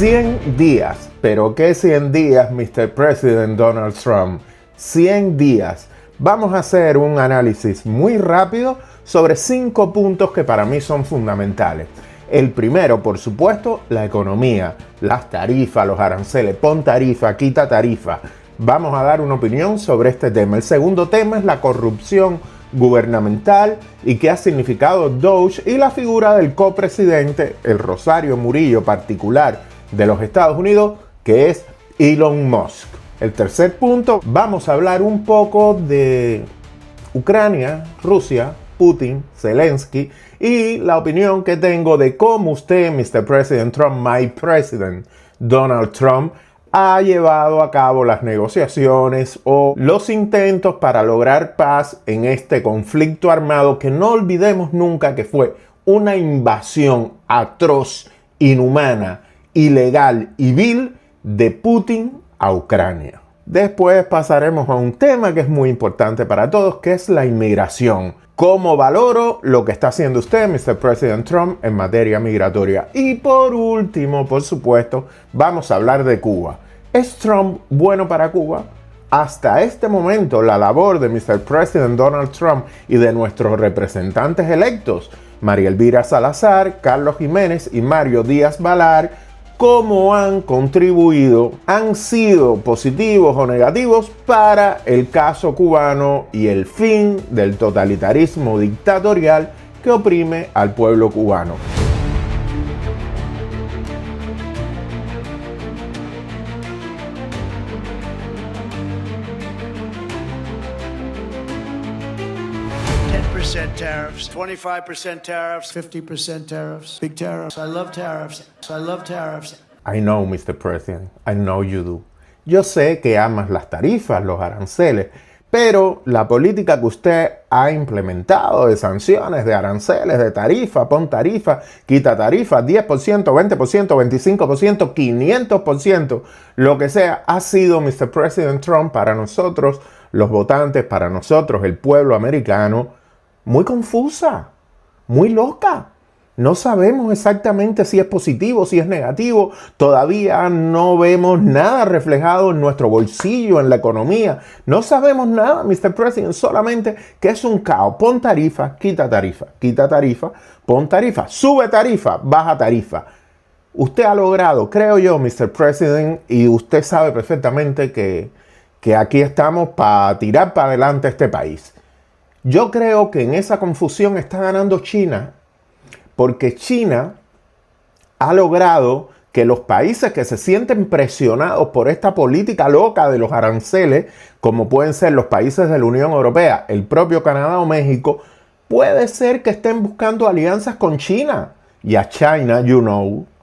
100 días. ¿Pero qué 100 días, Mr. President Donald Trump? 100 días. Vamos a hacer un análisis muy rápido sobre 5 puntos que para mí son fundamentales. El primero, por supuesto, la economía, las tarifas, los aranceles, pon tarifa, quita tarifa. Vamos a dar una opinión sobre este tema. El segundo tema es la corrupción gubernamental y qué ha significado Doge y la figura del copresidente, el Rosario Murillo particular de los Estados Unidos, que es Elon Musk. El tercer punto, vamos a hablar un poco de Ucrania, Rusia, Putin, Zelensky y la opinión que tengo de cómo usted, Mr. President Trump, my President Donald Trump, ha llevado a cabo las negociaciones o los intentos para lograr paz en este conflicto armado que no olvidemos nunca que fue una invasión atroz, inhumana, ilegal y vil de Putin a Ucrania. Después pasaremos a un tema que es muy importante para todos, que es la inmigración. ¿Cómo valoro lo que está haciendo usted, Mr. President Trump, en materia migratoria? Y por último, por supuesto, vamos a hablar de Cuba. ¿Es Trump bueno para Cuba? Hasta este momento, la labor de Mr. President Donald Trump y de nuestros representantes electos, María Elvira Salazar, Carlos Jiménez y Mario Díaz-Balart, cómo han contribuido, han sido positivos o negativos para el caso cubano y el fin del totalitarismo dictatorial que oprime al pueblo cubano. Tariffs, 25% tariffs, 50% tariffs, big tariffs. I love tariffs. I love tariffs. I know, Mr. President. I know you do. Yo sé que amas las tarifas, los aranceles, pero la política que usted ha implementado de sanciones, de aranceles, de tarifa, pon tarifa, quita tarifa, 10%, 20%, 25%, 500%, lo que sea, ha sido, Mr. President Trump, para nosotros, los votantes, para nosotros, el pueblo americano, muy confusa, muy loca. No sabemos exactamente si es positivo, si es negativo. Todavía no vemos nada reflejado en nuestro bolsillo, en la economía. No sabemos nada, Mr. President, solamente que es un caos. Pon tarifa, quita tarifa, pon tarifa, sube tarifa, baja tarifa. Usted ha logrado, creo yo, Mr. President, y usted sabe perfectamente que aquí estamos para tirar para adelante este país. Yo creo que en esa confusión está ganando China, porque China ha logrado que los países que se sienten presionados por esta política loca de los aranceles, como pueden ser los países de la Unión Europea, el propio Canadá o México, puede ser que estén buscando alianzas con China. Y a China,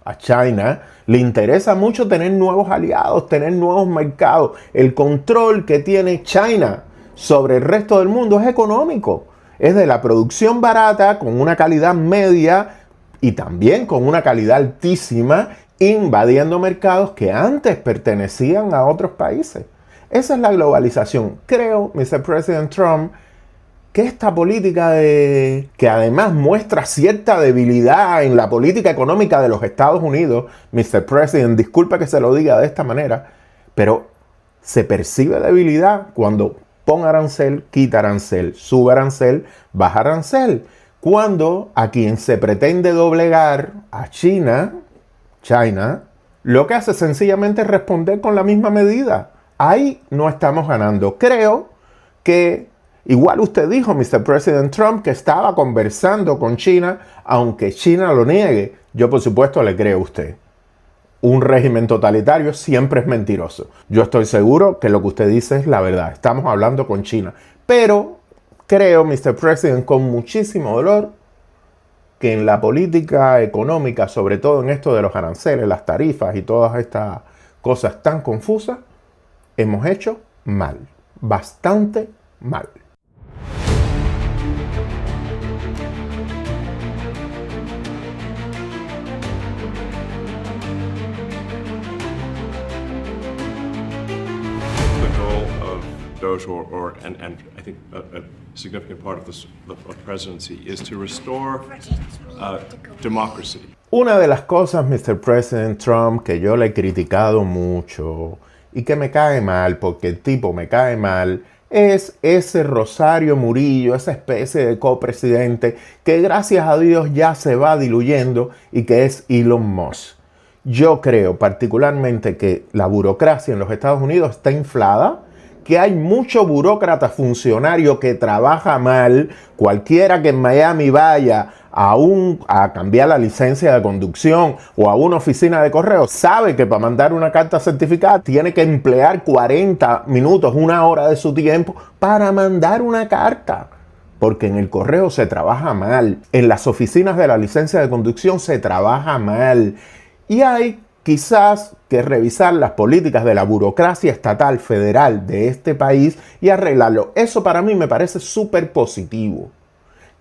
a China le interesa mucho tener nuevos aliados, tener nuevos mercados. El control que tiene China sobre el resto del mundo es económico. Es de la producción barata con una calidad media y también con una calidad altísima, invadiendo mercados que antes pertenecían a otros países. Esa es la globalización. Creo, Mr. President Trump, que esta política que además muestra cierta debilidad en la política económica de los Estados Unidos, Mr. President, disculpe que se lo diga de esta manera, pero se percibe debilidad cuando pon arancel, quita arancel, sube arancel, baja arancel. Cuando a quien se pretende doblegar, a China, lo que hace sencillamente es responder con la misma medida. Ahí no estamos ganando. Creo que, igual usted dijo, Mr. President Trump, que estaba conversando con China, aunque China lo niegue. Yo, por supuesto, le creo a usted. Un régimen totalitario siempre es mentiroso. Yo estoy seguro que lo que usted dice es la verdad. Estamos hablando con China. Pero creo, Mr. President, con muchísimo dolor, que en la política económica, sobre todo en esto de los aranceles, las tarifas y todas estas cosas tan confusas, hemos hecho mal. Bastante mal. Doge and I think significant part of the presidency, is to restore democracy. Una de las cosas, Mr. President Trump, que yo le he criticado mucho y que me cae mal, porque el tipo me cae mal, es ese Rosario Murillo, esa especie de copresidente que gracias a Dios ya se va diluyendo y que es Elon Musk. Yo creo particularmente que la burocracia en los Estados Unidos está inflada, que hay mucho burócrata funcionario que trabaja mal. Cualquiera que en Miami vaya a cambiar la licencia de conducción o a una oficina de correo sabe que para mandar una carta certificada tiene que emplear 40 minutos, una hora de su tiempo para mandar una carta. Porque en el correo se trabaja mal, en las oficinas de la licencia de conducción se trabaja mal. Y hay quizás que revisar las políticas de la burocracia estatal federal de este país y arreglarlo. Eso para mí me parece súper positivo.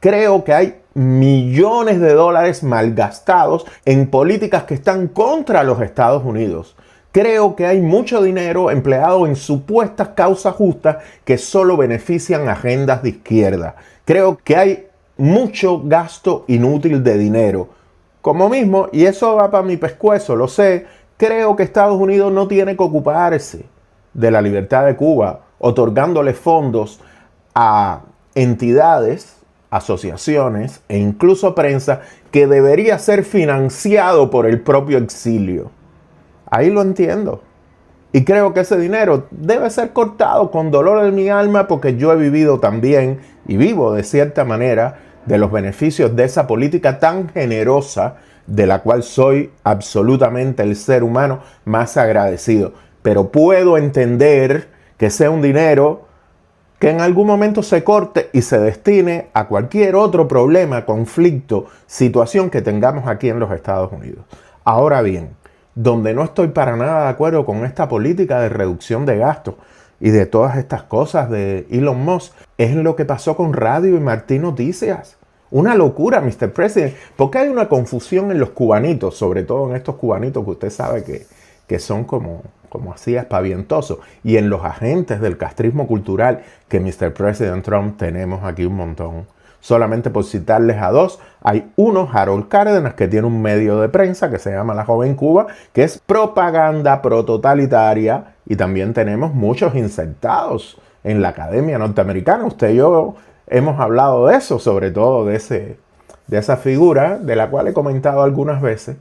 Creo que hay millones de dólares malgastados en políticas que están contra los Estados Unidos. Creo que hay mucho dinero empleado en supuestas causas justas que solo benefician agendas de izquierda. Creo que hay mucho gasto inútil de dinero. Como mismo, y eso va para mi pescuezo, lo sé, creo que Estados Unidos no tiene que ocuparse de la libertad de Cuba, otorgándole fondos a entidades, asociaciones e incluso prensa que debería ser financiado por el propio exilio. Ahí lo entiendo. Y creo que ese dinero debe ser cortado con dolor en mi alma porque yo he vivido también y vivo de cierta manera de los beneficios de esa política tan generosa de la cual soy absolutamente el ser humano más agradecido. Pero puedo entender que sea un dinero que en algún momento se corte y se destine a cualquier otro problema, conflicto, situación que tengamos aquí en los Estados Unidos. Ahora bien, donde no estoy para nada de acuerdo con esta política de reducción de gastos y de todas estas cosas de Elon Musk es en lo que pasó con Radio y Martín Noticias. Una locura, Mr. President, porque hay una confusión en los cubanitos, sobre todo en estos cubanitos que usted sabe que son como así espavientosos, y en los agentes del castrismo cultural que Mr. President Trump tenemos aquí un montón. Solamente por citarles a dos, hay uno, Harold Cárdenas, que tiene un medio de prensa que se llama La Joven Cuba, que es propaganda prototalitaria, y también tenemos muchos insertados en la academia norteamericana. Usted y yo hemos hablado de eso, sobre todo de esa figura de la cual he comentado algunas veces,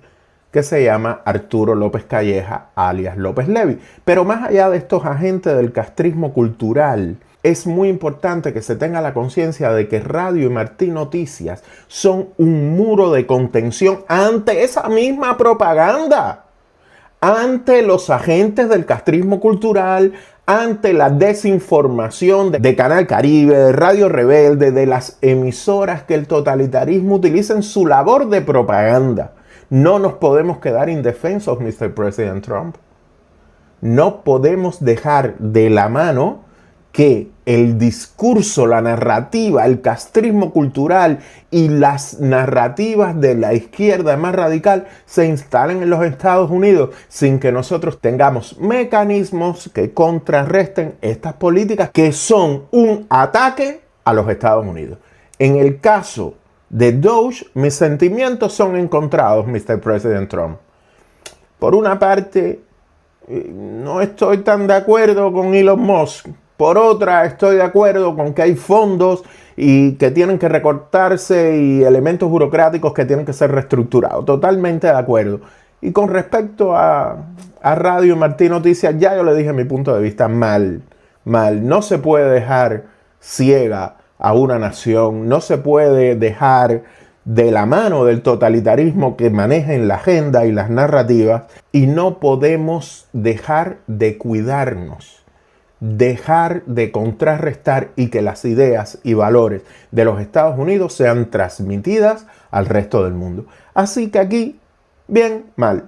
que se llama Arturo López Calleja, alias López Levi. Pero más allá de estos agentes del castrismo cultural, es muy importante que se tenga la conciencia de que Radio y Martín Noticias son un muro de contención ante esa misma propaganda, ante los agentes del castrismo cultural, ante la desinformación de Canal Caribe, de Radio Rebelde, de las emisoras que el totalitarismo utiliza en su labor de propaganda. No nos podemos quedar indefensos, Mr. President Trump. No podemos dejar de la mano que el discurso, la narrativa, el castrismo cultural y las narrativas de la izquierda más radical se instalen en los Estados Unidos sin que nosotros tengamos mecanismos que contrarresten estas políticas que son un ataque a los Estados Unidos. En el caso de Doge, mis sentimientos son encontrados, Mr. President Trump. Por una parte, no estoy tan de acuerdo con Elon Musk. Por otra, estoy de acuerdo con que hay fondos y que tienen que recortarse y elementos burocráticos que tienen que ser reestructurados. Totalmente de acuerdo. Y con respecto a Radio y Martín Noticias, ya yo le dije mi punto de vista mal. No se puede dejar ciega a una nación. No se puede dejar de la mano del totalitarismo que manejen la agenda y las narrativas. Y no podemos dejar de cuidarnos. Dejar de contrarrestar y que las ideas y valores de los Estados Unidos sean transmitidas al resto del mundo. Así que aquí, bien, mal.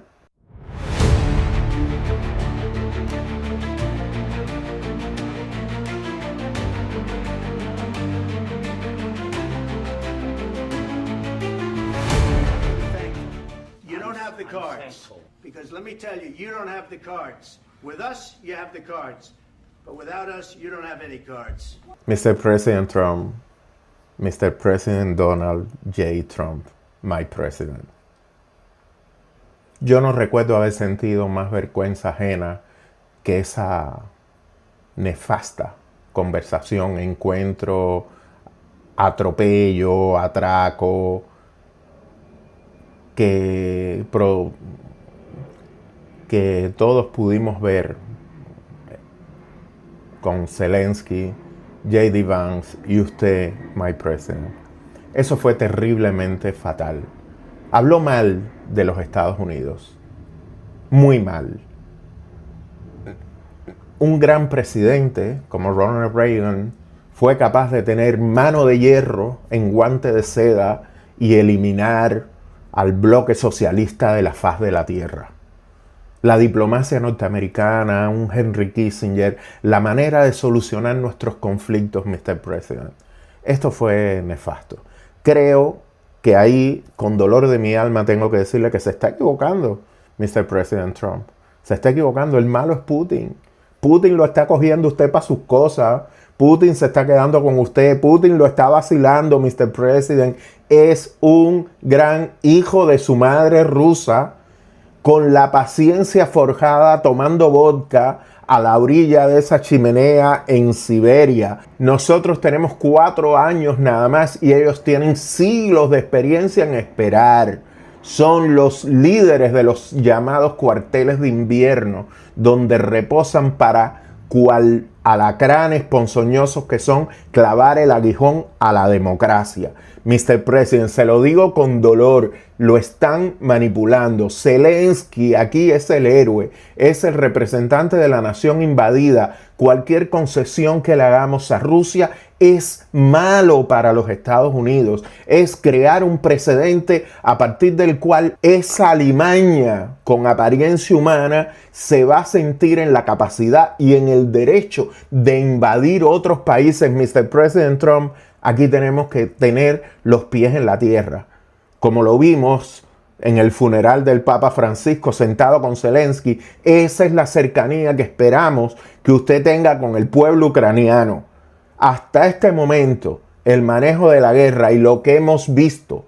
You don't have the cards. Because let me tell you, you don't have the cards. With us, you have the cards. But without us, you don't have any cards. Mr. President Trump, Mr. President Donald J. Trump, my president. Yo no recuerdo haber sentido más vergüenza ajena que esa nefasta conversación, encuentro, atropello, atraco, que todos pudimos ver con Zelensky, J.D. Vance y usted, my president. Eso fue terriblemente fatal. Habló mal de los Estados Unidos. Muy mal. Un gran presidente como Ronald Reagan fue capaz de tener mano de hierro en guante de seda y eliminar al bloque socialista de la faz de la tierra. La diplomacia norteamericana, un Henry Kissinger, la manera de solucionar nuestros conflictos, Mr. President. Esto fue nefasto. Creo que ahí, con dolor de mi alma, tengo que decirle que se está equivocando, Mr. President Trump. Se está equivocando. El malo es Putin. Putin lo está cogiendo usted para sus cosas. Putin se está quedando con usted. Putin lo está vacilando, Mr. President. Es un gran hijo de su madre rusa, con la paciencia forjada, tomando vodka a la orilla de esa chimenea en Siberia. Nosotros tenemos 4 años nada más y ellos tienen siglos de experiencia en esperar. Son los líderes de los llamados cuarteles de invierno, donde reposan para, cual alacranes ponzoñosos que son, clavar el aguijón a la democracia. Mr. President, se lo digo con dolor, lo están manipulando. Zelensky aquí es el héroe, es el representante de la nación invadida. Cualquier concesión que le hagamos a Rusia es malo para los Estados Unidos. Es crear un precedente a partir del cual esa alimaña con apariencia humana se va a sentir en la capacidad y en el derecho de invadir otros países. Mr. President Trump, aquí tenemos que tener los pies en la tierra. Como lo vimos en el funeral del Papa Francisco sentado con Zelensky, esa es la cercanía que esperamos que usted tenga con el pueblo ucraniano. Hasta este momento, el manejo de la guerra y lo que hemos visto,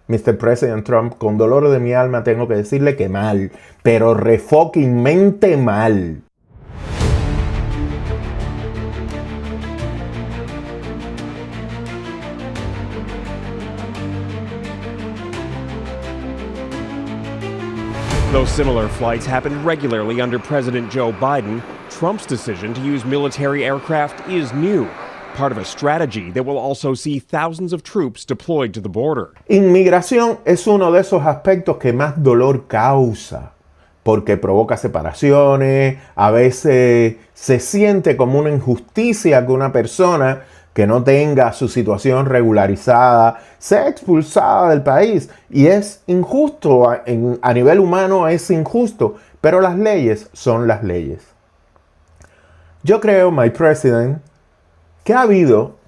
Mr. President Trump, con dolor de mi alma tengo que decirle que mal, pero refuckingmente mal. Though similar flights happened regularly under President Joe Biden, Trump's decision to use military aircraft is new, part of a strategy that will also see thousands of troops deployed to the border. Inmigración es uno de esos aspectos que más dolor causa, porque provoca separaciones, a veces se siente como una injusticia que una persona que no tenga su situación regularizada sea expulsada del país. Y es injusto, a nivel humano es injusto, pero las leyes son las leyes. Yo creo, my president, que ha habido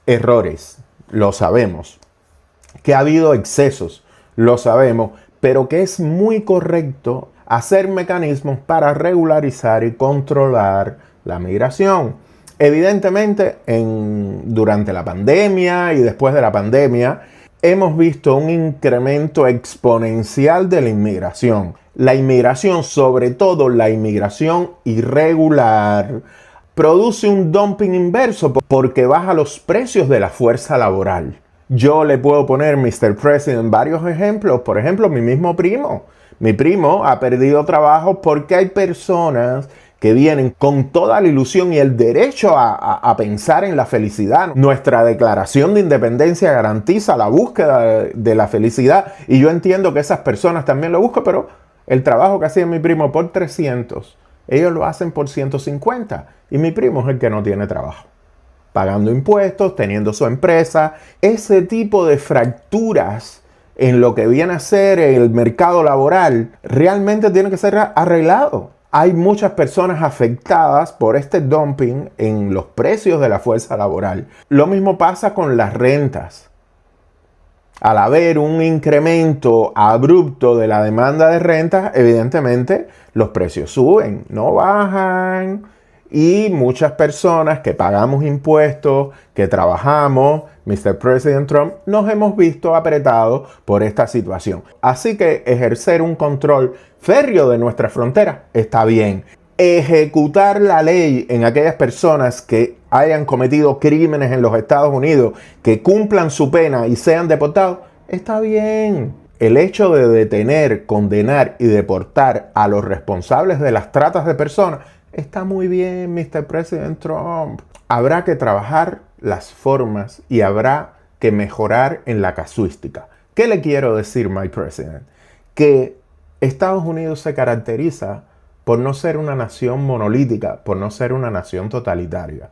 errores, lo sabemos, que ha habido excesos, lo sabemos, pero que es muy correcto hacer mecanismos para regularizar y controlar la migración. Evidentemente, durante la pandemia y después de la pandemia, hemos visto un incremento exponencial de la inmigración. La inmigración, sobre todo la inmigración irregular, produce un dumping inverso porque baja los precios de la fuerza laboral. Yo le puedo poner, Mr. President, varios ejemplos. Por ejemplo, mi mismo primo. Mi primo ha perdido trabajo porque hay personas que vienen con toda la ilusión y el derecho a pensar en la felicidad. Nuestra Declaración de Independencia garantiza la búsqueda de la felicidad y yo entiendo que esas personas también lo buscan, pero el trabajo que hacía mi primo por 300, ellos lo hacen por 150 y mi primo es el que no tiene trabajo, pagando impuestos, teniendo su empresa. Ese tipo de fracturas en lo que viene a ser el mercado laboral realmente tiene que ser arreglado. Hay muchas personas afectadas por este dumping en los precios de la fuerza laboral. Lo mismo pasa con las rentas. Al haber un incremento abrupto de la demanda de rentas, evidentemente los precios suben, no bajan. Y muchas personas que pagamos impuestos, que trabajamos, Mr. President Trump, nos hemos visto apretados por esta situación. Así que ejercer un control férreo de nuestra frontera está bien. Ejecutar la ley en aquellas personas que hayan cometido crímenes en los Estados Unidos, que cumplan su pena y sean deportados, está bien. El hecho de detener, condenar y deportar a los responsables de las tratas de personas está muy bien, Mr. President Trump. Habrá que trabajar las formas y habrá que mejorar en la casuística. ¿Qué le quiero decir, my president? Que Estados Unidos se caracteriza por no ser una nación monolítica, por no ser una nación totalitaria.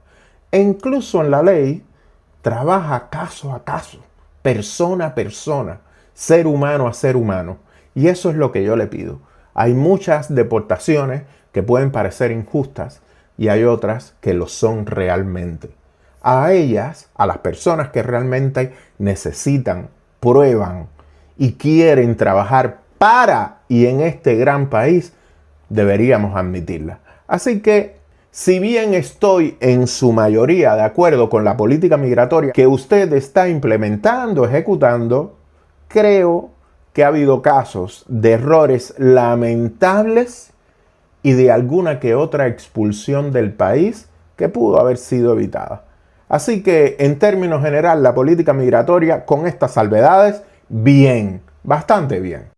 E incluso en la ley trabaja caso a caso, persona a persona, ser humano a ser humano. Y eso es lo que yo le pido. Hay muchas deportaciones que pueden parecer injustas y hay otras que lo son realmente. A ellas, a las personas que realmente necesitan, prueban y quieren trabajar para y en este gran país, deberíamos admitirla. Así que, si bien estoy en su mayoría de acuerdo con la política migratoria que usted está implementando, ejecutando, creo que ha habido casos de errores lamentables y de alguna que otra expulsión del país que pudo haber sido evitada. Así que, en términos general, la política migratoria con estas salvedades, bien, bastante bien.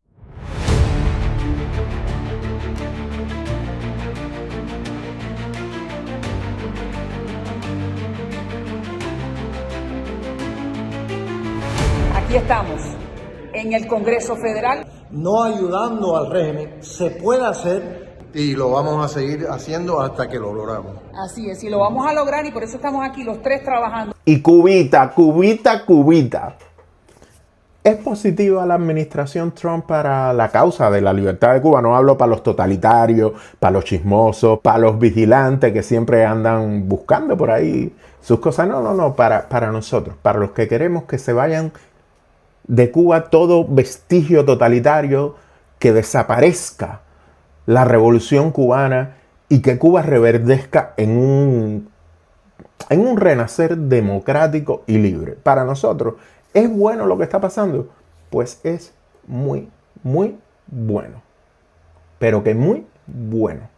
Aquí estamos, en el Congreso Federal. No ayudando al régimen, se puede hacer y lo vamos a seguir haciendo hasta que lo logramos. Así es, y lo vamos a lograr y por eso estamos aquí los tres trabajando. Y cubita. ¿Es positiva la administración Trump para la causa de la libertad de Cuba? No hablo para los totalitarios, para los chismosos, para los vigilantes que siempre andan buscando por ahí sus cosas. No, para nosotros, para los que queremos que se vayan de Cuba todo vestigio totalitario, que desaparezca la revolución cubana y que Cuba reverdezca en un renacer democrático y libre. Para nosotros, ¿es bueno lo que está pasando? Pues es muy, muy bueno. Pero que muy bueno.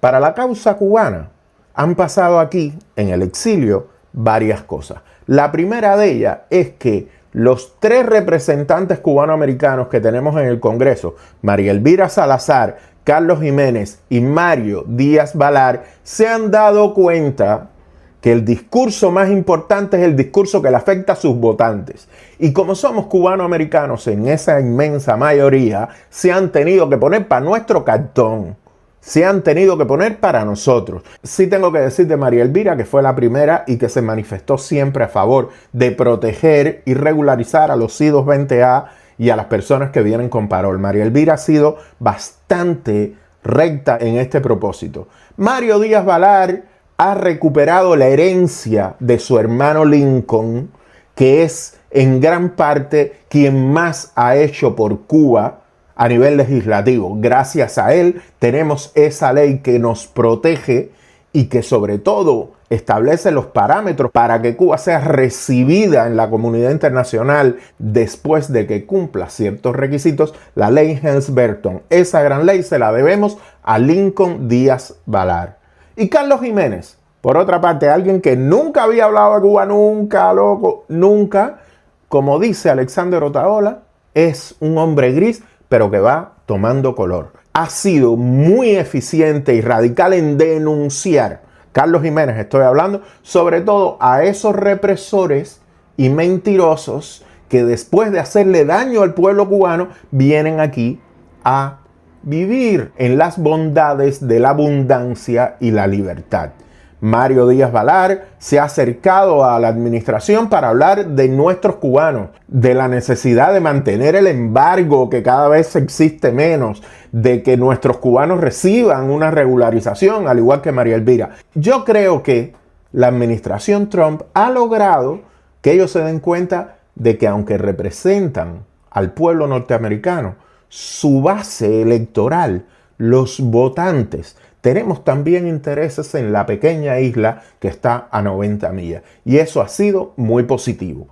Para la causa cubana han pasado aquí, en el exilio, varias cosas. La primera de ellas es que los tres representantes cubanoamericanos que tenemos en el Congreso, María Elvira Salazar, Carlos Jiménez y Mario Díaz Balar, se han dado cuenta que el discurso más importante es el discurso que le afecta a sus votantes. Y como somos cubanoamericanos en esa inmensa mayoría, se han tenido que poner para nuestro cartón. Se han tenido que poner para nosotros. Sí tengo que decir de María Elvira que fue la primera y que se manifestó siempre a favor de proteger y regularizar a los I-220A y a las personas que vienen con parol. María Elvira ha sido bastante recta en este propósito. Mario Díaz Balar ha recuperado la herencia de su hermano Lincoln, que es en gran parte quien más ha hecho por Cuba a nivel legislativo. Gracias a él tenemos esa ley que nos protege y que sobre todo establece los parámetros para que Cuba sea recibida en la comunidad internacional después de que cumpla ciertos requisitos, la ley Helms-Burton. Esa gran ley se la debemos a Lincoln Díaz Balar. Y Carlos Jiménez, por otra parte, alguien que nunca había hablado de Cuba, nunca, como dice Alexander Otaola, es un hombre gris, pero que va tomando color. Ha sido muy eficiente y radical en denunciar, Carlos Jiménez estoy hablando, sobre todo a esos represores y mentirosos que después de hacerle daño al pueblo cubano, vienen aquí a vivir en las bondades de la abundancia y la libertad. Mario Díaz Balar se ha acercado a la administración para hablar de nuestros cubanos, de la necesidad de mantener el embargo que cada vez existe menos, de que nuestros cubanos reciban una regularización, al igual que María Elvira. Yo creo que la administración Trump ha logrado que ellos se den cuenta de que aunque representan al pueblo norteamericano, su base electoral, los votantes tenemos también intereses en la pequeña isla que está a 90 millas. Y eso ha sido muy positivo.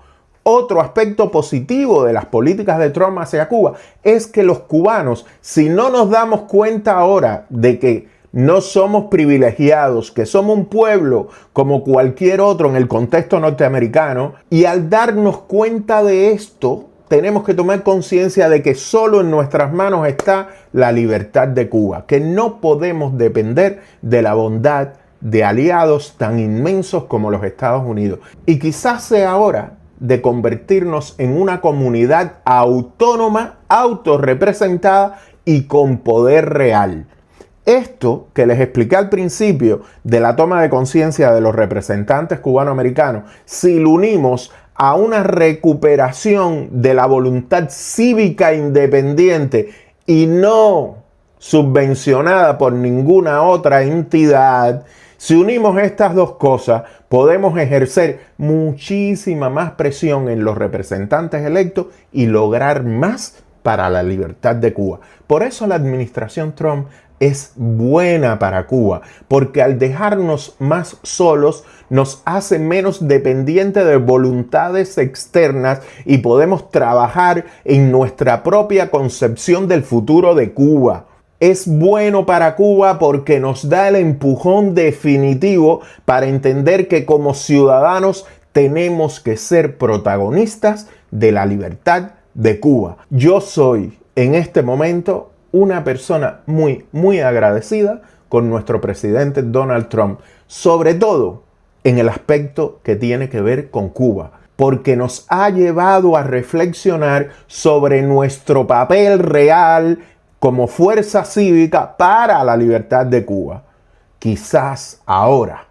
Otro aspecto positivo de las políticas de Trump hacia Cuba es que los cubanos, si no nos damos cuenta ahora de que no somos privilegiados, que somos un pueblo como cualquier otro en el contexto norteamericano, y al darnos cuenta de esto, tenemos que tomar conciencia de que solo en nuestras manos está la libertad de Cuba, que no podemos depender de la bondad de aliados tan inmensos como los Estados Unidos. Y quizás sea hora de convertirnos en una comunidad autónoma, autorrepresentada y con poder real. Esto que les expliqué al principio de la toma de conciencia de los representantes cubanoamericanos, si lo unimos a una recuperación de la voluntad cívica independiente y no subvencionada por ninguna otra entidad, si unimos estas dos cosas, podemos ejercer muchísima más presión en los representantes electos y lograr más para la libertad de Cuba. Por eso la administración Trump es buena para Cuba, porque al dejarnos más solos nos hace menos dependientes de voluntades externas y podemos trabajar en nuestra propia concepción del futuro de Cuba. Es bueno para Cuba porque nos da el empujón definitivo para entender que como ciudadanos tenemos que ser protagonistas de la libertad de Cuba. Yo soy en este momento una persona muy agradecida con nuestro presidente Donald Trump, sobre todo en el aspecto que tiene que ver con Cuba, porque nos ha llevado a reflexionar sobre nuestro papel real como fuerza cívica para la libertad de Cuba. Quizás ahora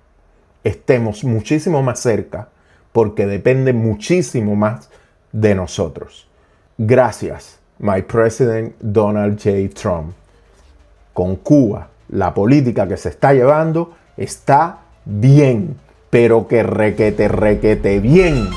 estemos muchísimo más cerca porque depende muchísimo más de nosotros. Gracias, my president Donald J. Trump. Con Cuba, la política que se está llevando está bien, pero que requete bien.